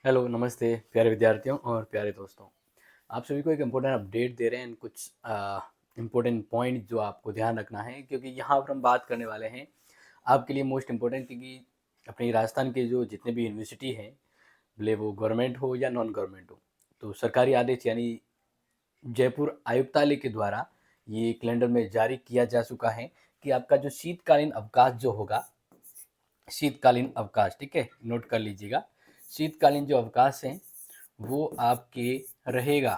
Hello, नमस्ते प्यारे विद्यार्थियों और प्यारे दोस्तों। आप सभी को एक इम्पोर्टेंट अपडेट दे रहे हैं कुछ इम्पोर्टेंट पॉइंट जो आपको ध्यान रखना है क्योंकि यहाँ पर हम बात करने वाले हैं आपके लिए मोस्ट इम्पोर्टेंट क्योंकि अपनी राजस्थान के जो जितने भी यूनिवर्सिटी हैं, भले वो गवर्नमेंट हो या नॉन गवर्नमेंट हो, तो सरकारी आदेश यानी जयपुर आयुक्तालय के द्वारा ये कैलेंडर में जारी किया जा चुका है कि आपका जो शीतकालीन अवकाश जो होगा, शीतकालीन अवकाश, ठीक है? नोट कर लीजिएगा। शीतकालीन जो अवकाश है वो आपके रहेगा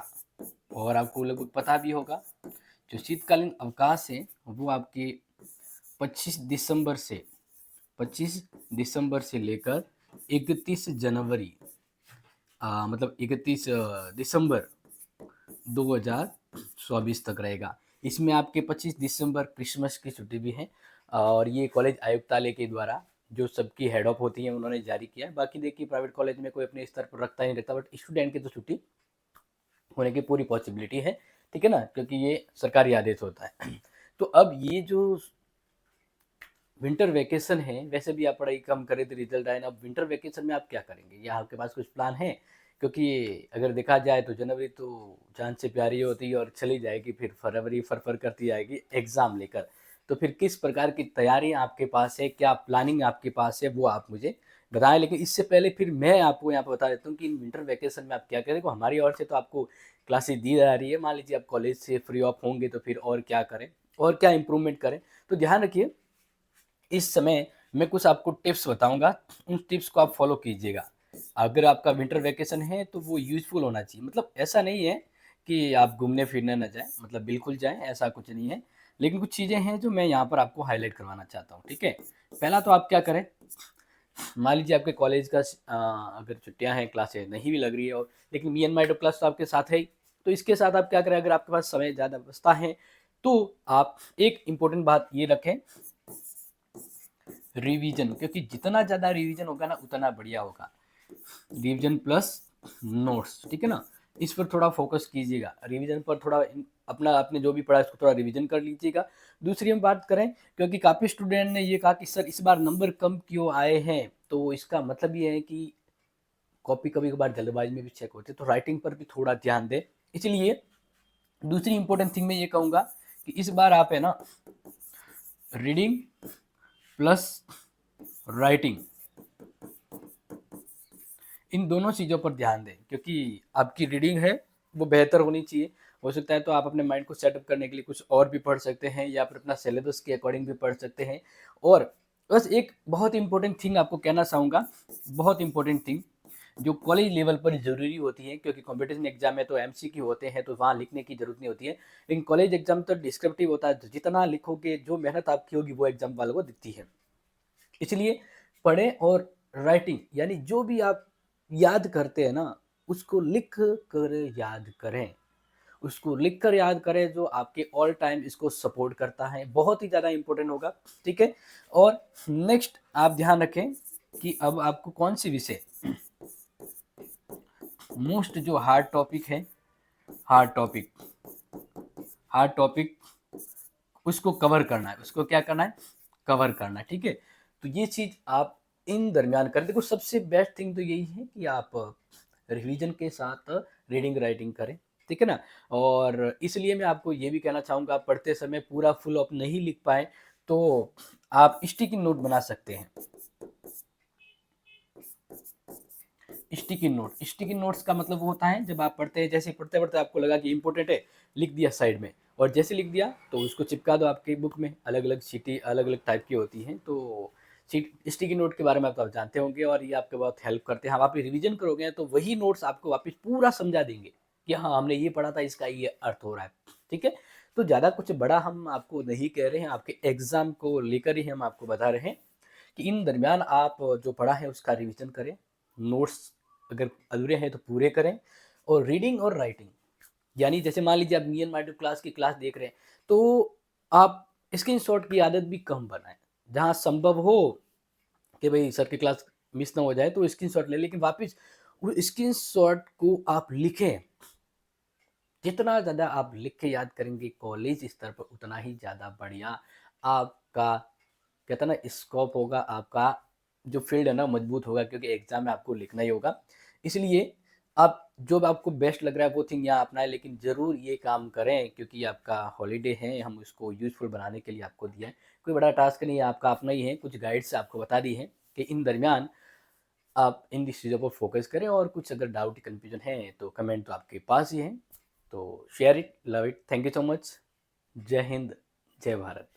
और आपको लगभग पता भी होगा जो शीतकालीन अवकाश है वो आपके 25 दिसंबर से 25 दिसंबर से लेकर 31 जनवरी मतलब 31 दिसंबर 2024 तक रहेगा। इसमें आपके 25 दिसंबर क्रिसमस की छुट्टी भी है और ये कॉलेज आयुक्तालय के द्वारा जो सबकी हेड ऑफ होती है उन्होंने जारी किया है। बाकी देखिए प्राइवेट कॉलेज में कोई अपने स्तर पर रखता ही नहीं रहता, बट स्टूडेंट की तो छुट्टी होने की पूरी पॉसिबिलिटी है, ठीक है ना, क्योंकि ये सरकारी आदेश होता है। तो अब ये जो विंटर वैकेशन है, वैसे भी आप पढ़ाई कम करें तो रिजल्ट आए ना, अब विंटर वैकेशन में आप क्या करेंगे या आपके पास कुछ प्लान है? क्योंकि अगर देखा जाए तो जनवरी तो जान से प्यारी होती है और चली जाएगी, फिर फरवरी फर करती आएगी एग्जाम लेकर। तो फिर किस प्रकार की तैयारी आपके पास है, क्या प्लानिंग आपके पास है, वो आप मुझे बताएं। लेकिन इससे पहले फिर मैं आपको यहाँ पर बता देता हूँ कि इन विंटर वैकेशन में आप क्या करें। देखो हमारी ओर से तो आपको क्लासेस दी जा रही है, मान लीजिए आप कॉलेज से फ्री ऑफ होंगे तो फिर और क्या करें और क्या इंप्रूवमेंट करें। तो ध्यान रखिए, इस समय मैं कुछ आपको टिप्स बताऊंगा, उन टिप्स को आप फॉलो कीजिएगा। अगर आपका विंटर वैकेशन है तो वो यूजफुल होना चाहिए, मतलब ऐसा नहीं है कि आप घूमने फिरने ना जाएं, मतलब बिल्कुल जाएं, ऐसा कुछ नहीं है। लेकिन कुछ चीज़ें हैं जो मैं यहाँ पर आपको हाईलाइट करवाना चाहता हूँ, ठीक है। पहला तो आप क्या करें, मान लीजिए आपके कॉलेज का अगर छुट्टियां हैं, क्लासेज नहीं भी लग रही है और लेकिन मी एंड माई क्लास तो आपके साथ है ही। तो इसके साथ आप क्या करें, अगर आपके पास समय ज़्यादा बचता है तो आप एक इम्पोर्टेंट बात ये रखें, रिवीजन, क्योंकि जितना ज़्यादा रिवीजन होगा ना उतना बढ़िया होगा। रिवीजन प्लस नोट्स, ठीक है ना, इस पर थोड़ा फोकस कीजिएगा। रिवीजन पर थोड़ा अपना आपने जो भी पढ़ा है उसको थोड़ा रिवीजन कर लीजिएगा। दूसरी हम बात करें, क्योंकि काफ़ी स्टूडेंट ने ये कहा कि सर इस बार नंबर कम क्यों आए हैं, तो इसका मतलब ये है कि कॉपी कभी कभार जल्दबाजी में भी चेक होते हैं, तो राइटिंग पर भी थोड़ा ध्यान दें। इसलिए दूसरी इंपॉर्टेंट थिंग मैं ये कहूँगा कि इस बार आप है ना रीडिंग प्लस राइटिंग, इन दोनों चीज़ों पर ध्यान दें, क्योंकि आपकी रीडिंग है वो बेहतर होनी चाहिए। हो सकता है तो आप अपने माइंड को सेटअप करने के लिए कुछ और भी पढ़ सकते हैं या फिर अपना सिलेबस के अकॉर्डिंग भी पढ़ सकते हैं। और बस एक बहुत इंपॉर्टेंट थिंग आपको कहना चाहूँगा, बहुत इंपॉर्टेंट थिंग जो कॉलेज लेवल पर ज़रूरी होती है, क्योंकि कंपटीशन एग्जाम में तो एमसीक्यू होते हैं तो वहाँ लिखने की ज़रूरत नहीं होती है, लेकिन कॉलेज एग्जाम तो डिस्क्रिप्टिव होता है, तो जितना लिखोगे, जो मेहनत आपकी होगी वो एग्जाम वालों को दिखती है। इसलिए पढ़ें और राइटिंग यानी जो भी आप याद करते हैं ना उसको लिख कर याद करें, उसको लिख कर याद करें, जो आपके ऑल टाइम इसको सपोर्ट करता है, बहुत ही ज़्यादा इंपॉर्टेंट होगा, ठीक है। और नेक्स्ट आप ध्यान रखें कि अब आपको कौन सी विषय मोस्ट जो हार्ड टॉपिक है, हार्ड टॉपिक, हार्ड टॉपिक उसको कवर करना है, उसको क्या करना है, कवर करना है, ठीक है। तो ये चीज़ आप इन दरमियान करें। देखो सबसे बेस्ट थिंग तो यही है कि आप रिवीजन के साथ रीडिंग राइटिंग करें, ठीक है ना। और इसलिए मैं आपको ये भी कहना चाहूँगा, आप पढ़ते समय पूरा फुल ऑफ नहीं लिख पाए तो आप स्टिकी नोट बना सकते हैं। स्टिकी नोट, स्टिकी नोट्स का मतलब वो होता है जब आप पढ़ते हैं, जैसे पढ़ते पढ़ते आपको लगा कि इंपॉर्टेंट है, लिख दिया साइड में, और जैसे लिख दिया तो उसको चिपका दो आपकी बुक में। अलग अलग सीटी अलग अलग टाइप की होती हैं, तो सीट स्टिकी नोट के बारे में आप जानते होंगे और ये आपके बहुत हेल्प करते हैं। आप रिवीजन करोगे तो वही नोट्स आपको वापस पूरा समझा देंगे कि हाँ हमने ये पढ़ा था, इसका ये अर्थ हो रहा है, ठीक है। तो ज़्यादा कुछ बड़ा हम आपको नहीं कह रहे हैं, आपके एग्जाम को लेकर ही हम आपको बता रहे हैं कि इन दरमियान आप जो पढ़ा है उसका रिवीजन करें, नोट्स अगर अधूरे हैं तो पूरे करें, और रीडिंग और राइटिंग यानी जैसे मान लीजिए आप मी एंड माय क्लास की क्लास देख रहे हैं तो आप स्क्रीनशॉट की आदत भी कम बनाएं। जहाँ संभव हो कि भाई सर की क्लास मिस ना हो जाए तो स्क्रीनशॉट ले, लेकिन वापस वो स्क्रीनशॉट को आप लिखें। जितना ज़्यादा आप लिख के याद करेंगे कॉलेज स्तर पर उतना ही ज़्यादा बढ़िया आपका कहता ना स्कोप होगा, आपका जो फील्ड है ना मजबूत होगा, क्योंकि एग्जाम में आपको लिखना ही होगा। इसलिए आप जो भी आपको बेस्ट लग रहा है वो थिंग यहाँ अपनाएं, लेकिन ज़रूर ये काम करें क्योंकि आपका हॉलीडे है, हम इसको यूज़फुल बनाने के लिए आपको दिया है। कोई बड़ा टास्क नहीं है, आपका अपना ही है। कुछ गाइड्स आपको बता दी हैं कि इन दरमियान आप इन चीज़ों पर फोकस करें, और कुछ अगर डाउट कन्फ्यूजन है तो कमेंट तो आपके पास ही है। तो share it, love it, thank you so much. जय हिंद, जय भारत।